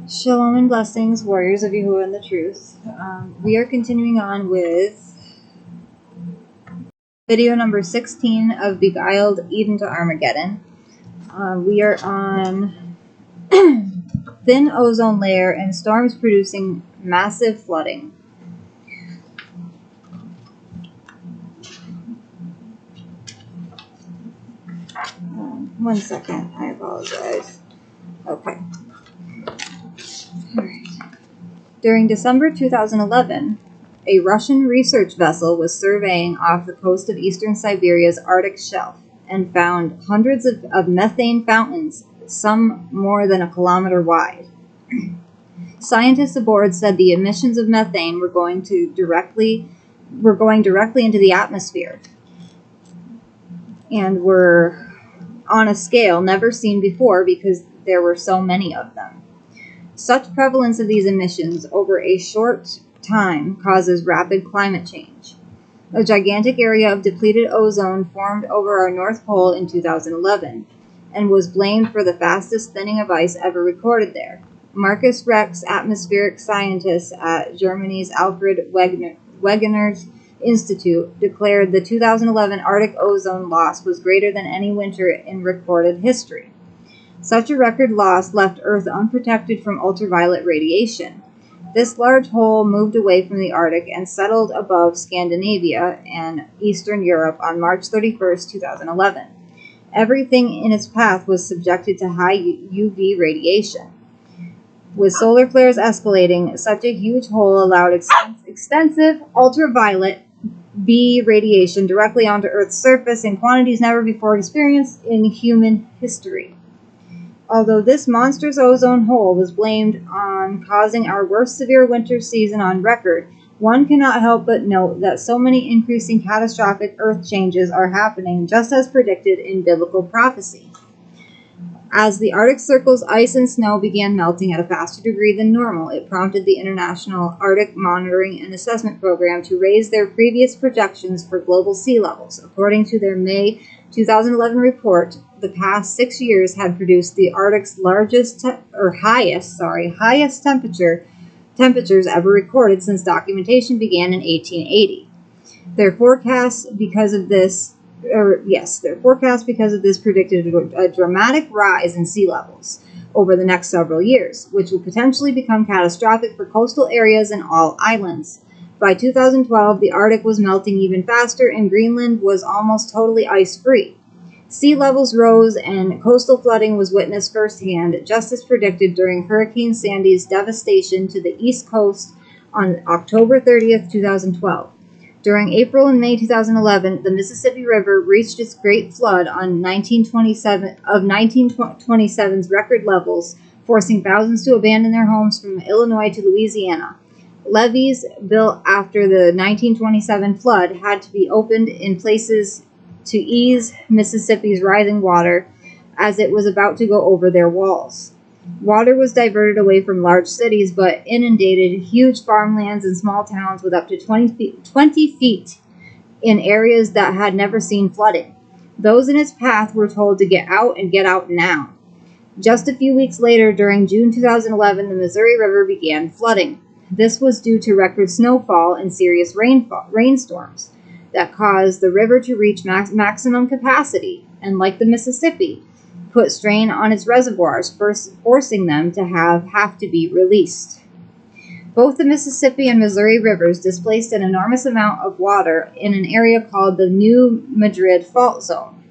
Shalom and blessings, warriors of Yahuah and the truth. We are continuing on with video number 16 of Beguiled even to Armageddon. We are on thin ozone layer and storms producing massive flooding. One second, I apologize. Okay. Alright. During December 2011, a Russian research vessel was surveying off the coast of eastern Siberia's Arctic shelf and found hundreds of methane fountains, some more than a kilometer wide. Scientists aboard said the emissions of methane were going directly into the atmosphere and were on a scale never seen before because there were so many of them. Such prevalence of these emissions over a short time causes rapid climate change. A gigantic area of depleted ozone formed over our North Pole in 2011 and was blamed for the fastest thinning of ice ever recorded there. Marcus Rex, atmospheric scientist at Germany's Alfred Wegener Institute, declared the 2011 Arctic ozone loss was greater than any winter in recorded history. Such a record loss left Earth unprotected from ultraviolet radiation. This large hole moved away from the Arctic and settled above Scandinavia and Eastern Europe on March 31, 2011. Everything in its path was subjected to high UV radiation. With solar flares escalating, such a huge hole allowed extensive ultraviolet B radiation directly onto Earth's surface in quantities never before experienced in human history. Although this monstrous ozone hole was blamed on causing our worst severe winter season on record, one cannot help but note that so many increasing catastrophic Earth changes are happening just as predicted in biblical prophecy. As the Arctic Circle's ice and snow began melting at a faster degree than normal, it prompted the International Arctic Monitoring and Assessment Program to raise their previous projections for global sea levels. According to their May 2011 report, the past 6 years had produced the Arctic's highest temperatures ever recorded since documentation began in 1880. Their forecast because of this predicted a dramatic rise in sea levels over the next several years, which will potentially become catastrophic for coastal areas and all islands. By 2012, the Arctic was melting even faster and Greenland was almost totally ice-free. Sea levels rose and coastal flooding was witnessed firsthand, just as predicted during Hurricane Sandy's devastation to the East Coast on October 30th, 2012. During April and May 2011, the Mississippi River reached its great flood on 1927's record levels, forcing thousands to abandon their homes from Illinois to Louisiana. Levees built after the 1927 flood had to be opened in places to ease Mississippi's rising water as it was about to go over their walls. Water was diverted away from large cities, but inundated huge farmlands and small towns with up to 20 feet in areas that had never seen flooding. Those in its path were told to get out and get out now. Just a few weeks later, during June 2011, the Missouri River began flooding. This was due to record snowfall and serious rainstorms that caused the river to reach maximum capacity, and like the Mississippi, put strain on its reservoirs, forcing them to have to be released. Both the Mississippi and Missouri rivers displaced an enormous amount of water in an area called the New Madrid Fault Zone.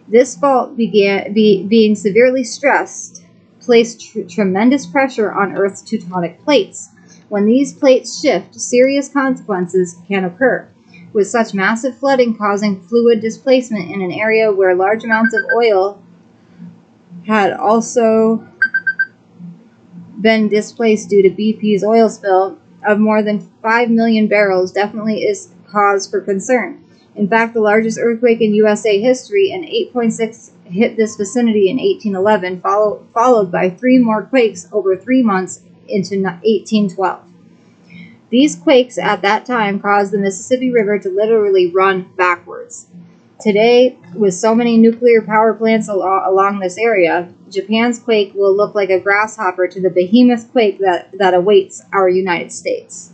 This fault being severely stressed, placed tremendous pressure on Earth's tectonic plates. When these plates shift, serious consequences can occur, with such massive flooding causing fluid displacement in an area where large amounts of oil had also been displaced due to BP's oil spill of more than 5 million barrels definitely is cause for concern. In fact, the largest earthquake in USA history, an 8.6, hit this vicinity in 1811, followed by 3 more quakes over 3 months into 1812. These quakes at that time caused the Mississippi River to literally run backwards. Today, with so many nuclear power plants along this area, Japan's quake will look like a grasshopper to the behemoth quake that awaits our United States.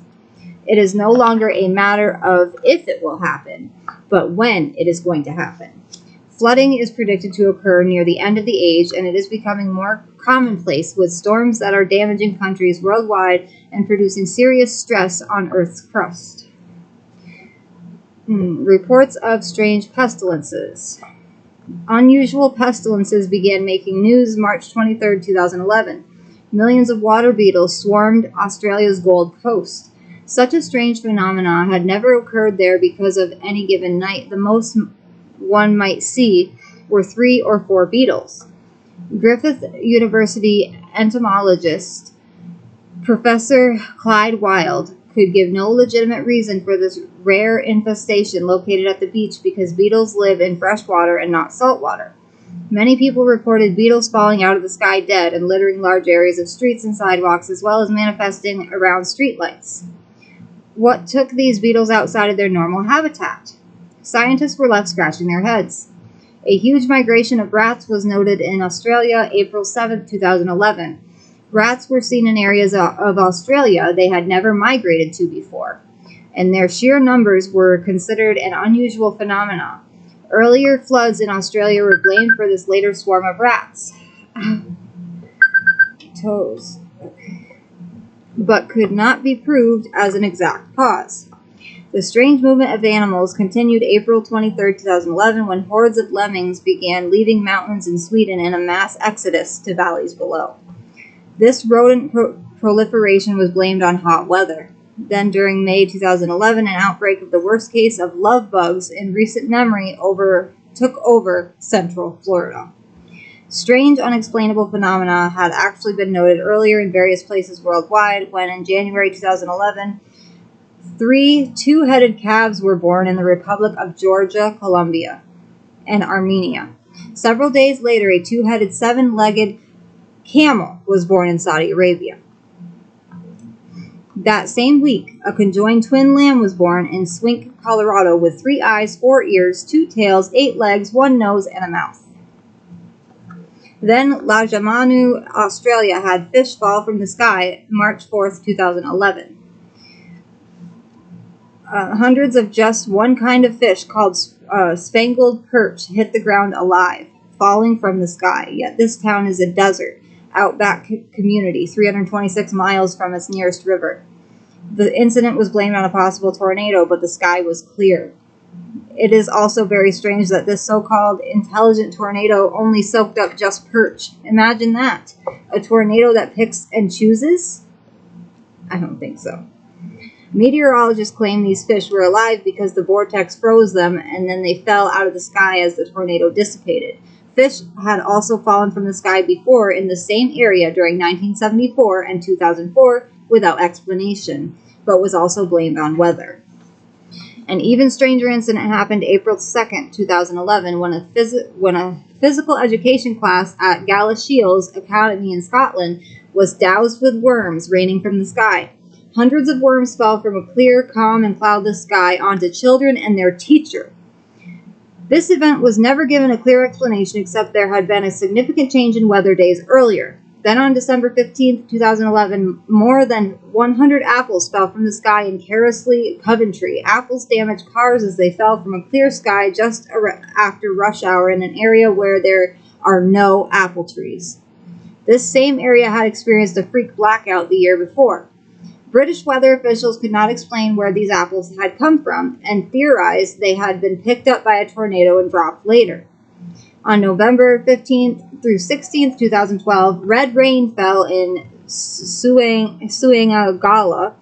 It is no longer a matter of if it will happen, but when it is going to happen. Flooding is predicted to occur near the end of the age, and it is becoming more commonplace with storms that are damaging countries worldwide and producing serious stress on Earth's crust. Reports of strange pestilences. Unusual pestilences began making news March 23, 2011. Millions of water beetles swarmed Australia's Gold Coast. Such a strange phenomenon had never occurred there because of any given night. The most one might see were 3 or 4 beetles. Griffith University entomologist Professor Clyde Wild could give no legitimate reason for this rare infestation located at the beach because beetles live in fresh water and not salt water. Many people reported beetles falling out of the sky dead and littering large areas of streets and sidewalks, as well as manifesting around streetlights. What took these beetles outside of their normal habitat? Scientists were left scratching their heads. A huge migration of rats was noted in Australia April 7, 2011. Rats were seen in areas of Australia they had never migrated to before, and their sheer numbers were considered an unusual phenomenon. Earlier floods in Australia were blamed for this later swarm of rats. Toes. But could not be proved as an exact cause. The strange movement of animals continued April 23, 2011, when hordes of lemmings began leaving mountains in Sweden in a mass exodus to valleys below. This rodent proliferation was blamed on hot weather. Then, during May 2011, an outbreak of the worst case of love bugs in recent memory took over central Florida. Strange, unexplainable phenomena had actually been noted earlier in various places worldwide when, in January 2011, 3 two-headed calves were born in the Republic of Georgia, Colombia, and Armenia. Several days later, a two-headed, 7-legged camel was born in Saudi Arabia. That same week, a conjoined twin lamb was born in Swink, Colorado, with 3 eyes, 4 ears, 2 tails, 8 legs, 1 nose, and a mouth. Then, Lajamanu, Australia, had fish fall from the sky March 4, 2011. Hundreds of just one kind of fish called spangled perch hit the ground alive, falling from the sky. Yet this town is a desert, outback community, 326 miles from its nearest river. The incident was blamed on a possible tornado, but the sky was clear. It is also very strange that this so-called intelligent tornado only soaked up just perch. Imagine that. A tornado that picks and chooses? I don't think so. Meteorologists claim these fish were alive because the vortex froze them and then they fell out of the sky as the tornado dissipated. Fish had also fallen from the sky before in the same area during 1974 and 2004 without explanation, but was also blamed on weather. An even stranger incident happened April 2nd, 2011, when a physical education class at Galashiels Academy in Scotland was doused with worms raining from the sky. Hundreds of worms fell from a clear, calm, and cloudless sky onto children and their teacher. This event was never given a clear explanation except there had been a significant change in weather days earlier. Then on December 15, 2011, more than 100 apples fell from the sky in Carelessly, Coventry. Apples damaged cars as they fell from a clear sky just after rush hour in an area where there are no apple trees. This same area had experienced a freak blackout the year before. British weather officials could not explain where these apples had come from and theorized they had been picked up by a tornado and dropped later. On November 15th through 16th, 2012, red rain fell in Suengala,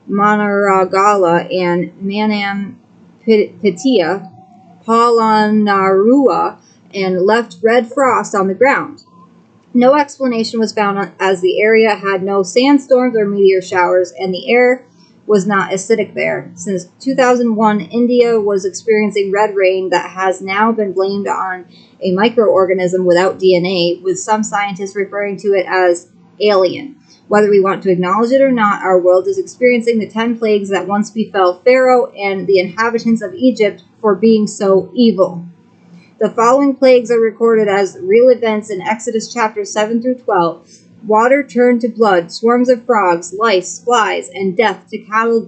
Manaragala, and Manampitia, Polonnaruwa, and left red frost on the ground. No explanation was found as the area had no sandstorms or meteor showers, and the air was not acidic there. Since 2001, India was experiencing red rain that has now been blamed on a microorganism without DNA, with some scientists referring to it as alien. Whether we want to acknowledge it or not, our world is experiencing the 10 plagues that once befell Pharaoh and the inhabitants of Egypt for being so evil. The following plagues are recorded as real events in Exodus chapters 7 through 12. Water turned to blood, swarms of frogs, lice, flies, and death to cattle,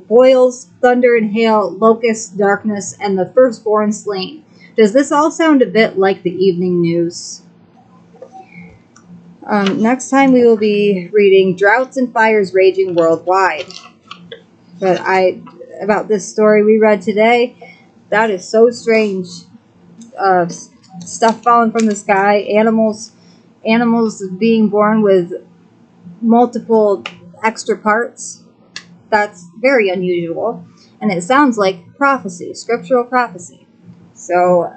boils, thunder and hail, locusts, darkness, and the firstborn slain. Does this all sound a bit like the evening news? Next time we will be reading Droughts and Fires Raging Worldwide. But about this story we read today, that is so strange. Stuff falling from the sky, animals being born with multiple extra parts. That's very unusual, and it sounds like prophecy, scriptural prophecy. So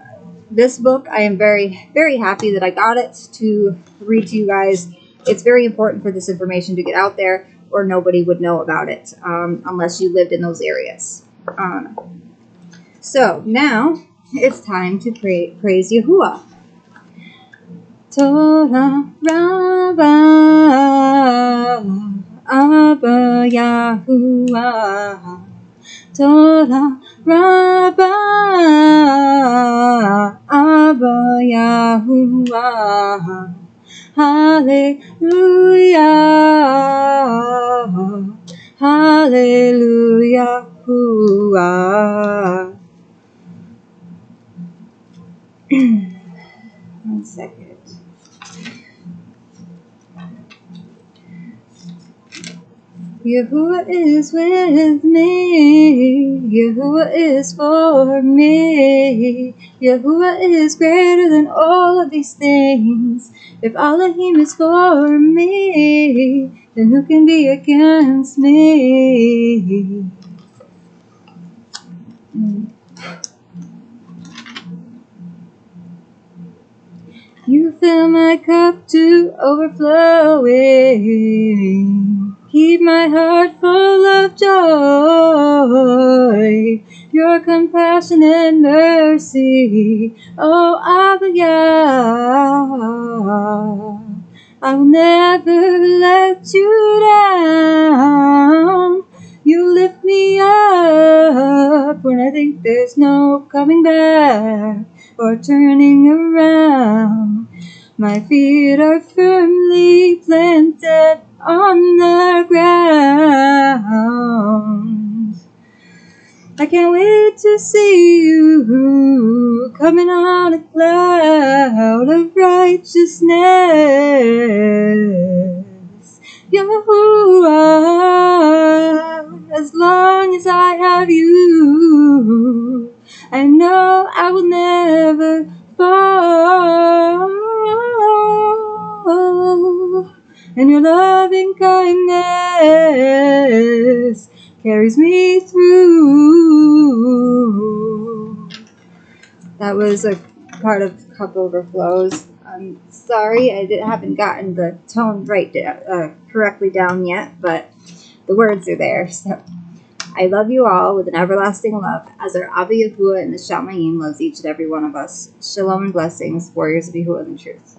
this book, I am very, very happy that I got it to read to you guys. It's very important for this information to get out there, or nobody would know about it unless you lived in those areas. So now it's time to praise Yahuwah. Torah Rabbah Abba Yahuwah. Torah Rabbah Abba Yahuwah. Hallelujah. Hallelujah. One second. Yahuwah is with me. Yahuwah is for me. Yahuwah is greater than all of these things. If Elohim is for me, then who can be against me? You fill my cup to overflowing. Keep my heart full of joy. Your compassion and mercy, oh Abba Yah. I will never let you down. You lift me up when I think there's no coming back or turning around. My feet are firmly planted on the ground. I can't wait to see you coming on a cloud of righteousness. Yahuwah, as long as I have you, I know I will never fall. And your loving kindness carries me through. That was a part of Cup Overflows. I'm sorry I haven't gotten the tone correctly down yet, but the words are there. So I love you all with an everlasting love, as our Abba Yahuwah and the Shamayim loves each and every one of us. Shalom and blessings, warriors of Yahuwah and truth.